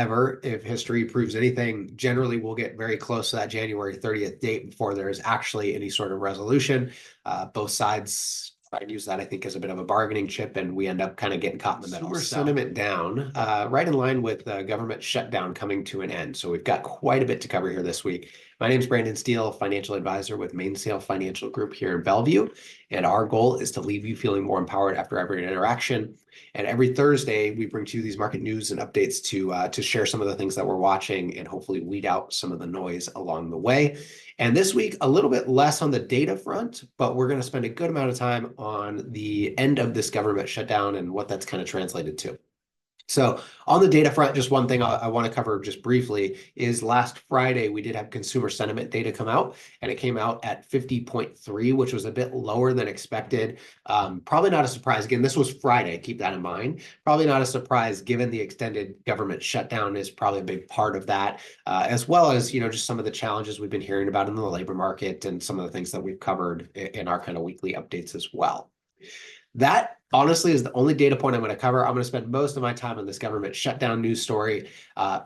However, if history proves anything, generally we'll get very close to that January 30th date before there is actually any sort of resolution. Both sides try and use that, I think, as a bit of a bargaining chip, and we end up kind of getting caught in the middle. Consumer sentiment down, right in line with the government shutdown coming to an end. So we've got quite a bit to cover here this week. My name is Brandon Steele, financial advisor with Mainsail Financial Group here in Bellevue, and our goal is to leave you feeling more empowered after every interaction. And every Thursday, we bring to you these market news and updates to share some of the things that we're watching and hopefully weed out some of the noise along the way. And this week, a little bit less on the data front, but we're going to spend a good amount of time on the end of this government shutdown and what that's kind of translated to. So on the data front, just one thing I want to cover just briefly is last Friday, we did have consumer sentiment data come out, and it came out at 50.3, which was a bit lower than expected. Probably not a surprise. Again, this was Friday. Keep that in mind. Probably not a surprise given the extended government shutdown is probably a big part of that, as well as, just some of the challenges we've been hearing about in the labor market and some of the things that we've covered in our kind of weekly updates as well. That honestly is the only data point I'm going to cover. I'm going to spend most of my time on this government shutdown news story.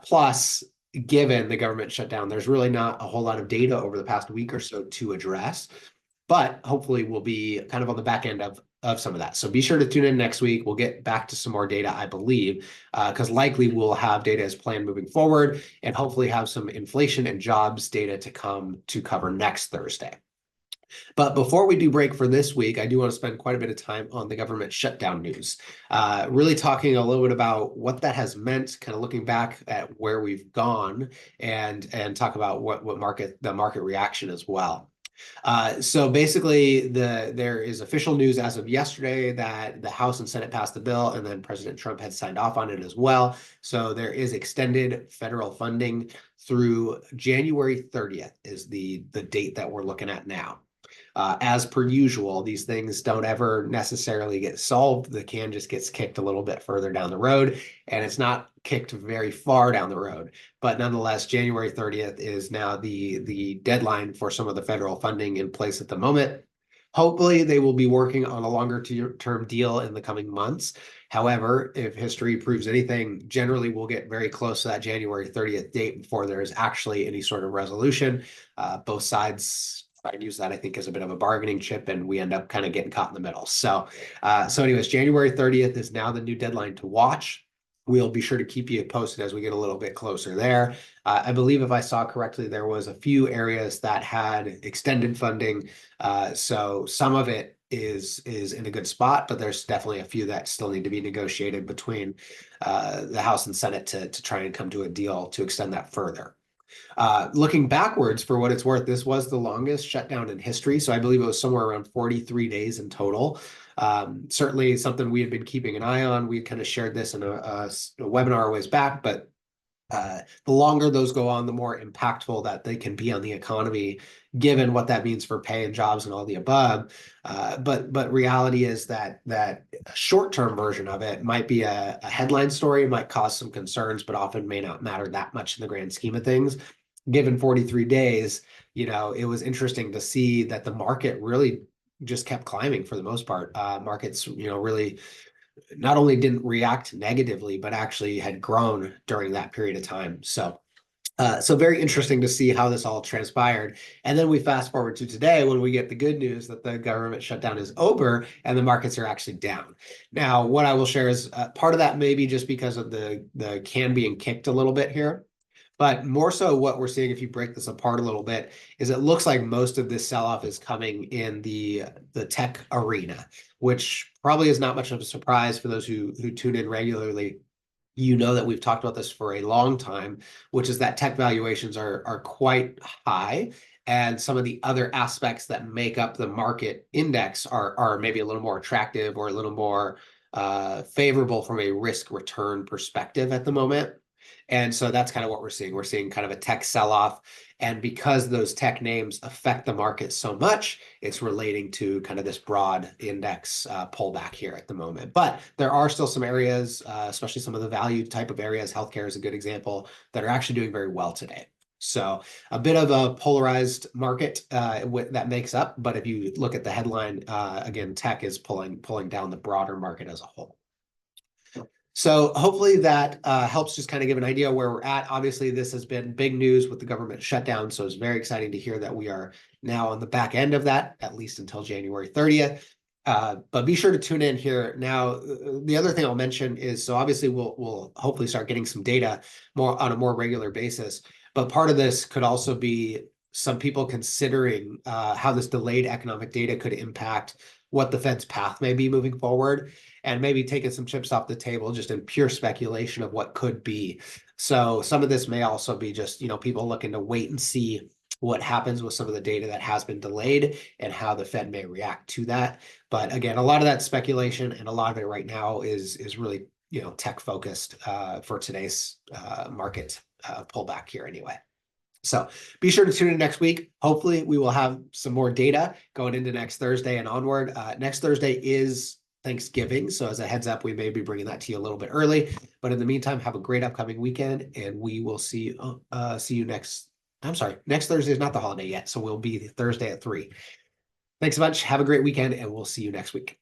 Plus, given the government shutdown, there's really not a whole lot of data over the past week or so to address, but hopefully we'll be kind of on the back end of some of that. So be sure to tune in next week. We'll get back to some more data, I believe, because likely we'll have data as planned moving forward and hopefully have some inflation and jobs data to come to cover next Thursday. But before we do break for this week, I do want to spend quite a bit of time on the government shutdown news, really talking a little bit about what that has meant, kind of looking back at where we've gone and talk about what the market reaction as well. So basically, there is official news as of yesterday that the House and Senate passed the bill, and then President Trump had signed off on it as well. So there is extended federal funding through January 30th is the date that we're looking at now. As per usual, these things don't ever necessarily get solved. The can just gets kicked a little bit further down the road, and it's not kicked very far down the road. But nonetheless, January 30th is now the deadline for some of the federal funding in place at the moment. Hopefully, they will be working on a longer term deal in the coming months. However, if history proves anything, generally we'll get very close to that January 30th date before there is actually any sort of resolution. Both sides try and use that, I think, as a bit of a bargaining chip, and we end up kind of getting caught in the middle. So anyways, January 30th is now the new deadline to watch. We'll be sure to keep you posted as we get a little bit closer there. I believe if I saw correctly, there was a few areas that had extended funding. So some of it is in a good spot, but there's definitely a few that still need to be negotiated between the House and Senate to try and come to a deal to extend that further. Looking backwards, for what it's worth, this was the longest shutdown in history. So I believe it was somewhere around 43 days in total. Certainly something we had been keeping an eye on. We kind of shared this in a webinar a ways back, but the longer those go on, the more impactful that they can be on the economy, given what that means for pay and jobs and all the above. But reality is that short-term version of it might be a headline story, might cause some concerns, but often may not matter that much in the grand scheme of things. Given 43 days, it was interesting to see that the market really just kept climbing for the most part. Markets, really not only didn't react negatively, but actually had grown during that period of time. So very interesting to see how this all transpired. And then we fast forward to today when we get the good news that the government shutdown is over and the markets are actually down. Now, what I will share is part of that maybe just because of the can being kicked a little bit here. But more so what we're seeing, if you break this apart a little bit, is it looks like most of this sell-off is coming in the tech arena, which probably is not much of a surprise for those who tune in regularly. That we've talked about this for a long time, which is that tech valuations are quite high. And some of the other aspects that make up the market index are maybe a little more attractive or a little more favorable from a risk return perspective at the moment. And so that's kind of what we're seeing. We're seeing kind of a tech sell-off. And because those tech names affect the market so much, it's relating to kind of this broad index pullback here at the moment. But there are still some areas, especially some of the value type of areas, healthcare is a good example, that are actually doing very well today. So a bit of a polarized market that makes up. But if you look at the headline, again, tech is pulling down the broader market as a whole. So hopefully that helps just kind of give an idea where we're at. Obviously, this has been big news with the government shutdown, so it's very exciting to hear that we are now on the back end of that, at least until January 30th. But be sure to tune in here. Now, the other thing I'll mention is, so obviously we'll hopefully start getting some data more on a more regular basis. But part of this could also be some people considering how this delayed economic data could impact what the Fed's path may be moving forward, and maybe taking some chips off the table just in pure speculation of what could be. So some of this may also be just, people looking to wait and see what happens with some of the data that has been delayed and how the Fed may react to that. But again, a lot of that speculation and a lot of it right now is really, tech focused for today's market pullback here anyway. So be sure to tune in next week. Hopefully we will have some more data going into next Thursday and onward. Next Thursday is Thanksgiving. So as a heads up, we may be bringing that to you a little bit early. But in the meantime, have a great upcoming weekend, and we will see you next. I'm sorry, next Thursday is not the holiday yet. So we'll be Thursday at 3. Thanks so much. Have a great weekend, and we'll see you next week.